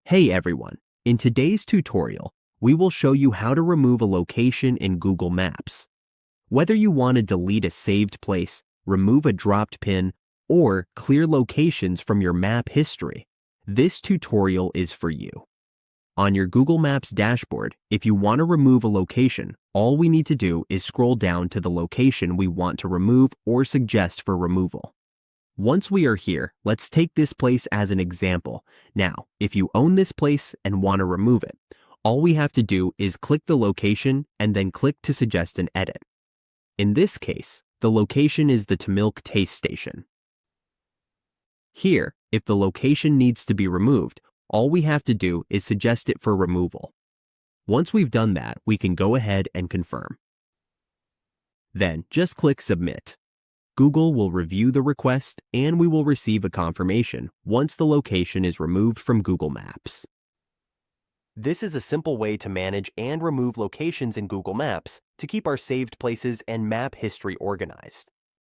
Hey everyone, in today's tutorial, we will show you how to remove a location in Google Maps. Whether you want to delete a saved place, remove a dropped pin, or clear locations from your map history, this tutorial is for you. On your Google Maps dashboard, if you want to remove a location, all we need to do is scroll down to the location we want to remove or suggest for removal. Once we are here, let's take this place as an example. Now, if you own this place and want to remove it, all we have to do is click the location and then click to suggest an edit. In this case, the location is the Tamilk Taste Station. Here, if the location needs to be removed, all we have to do is suggest it for removal. Once we've done that, we can go ahead and confirm. Then, just click Submit. Google will review the request and we will receive a confirmation once the location is removed from Google Maps. This is a simple way to manage and remove locations in Google Maps to keep our saved places and map history organized.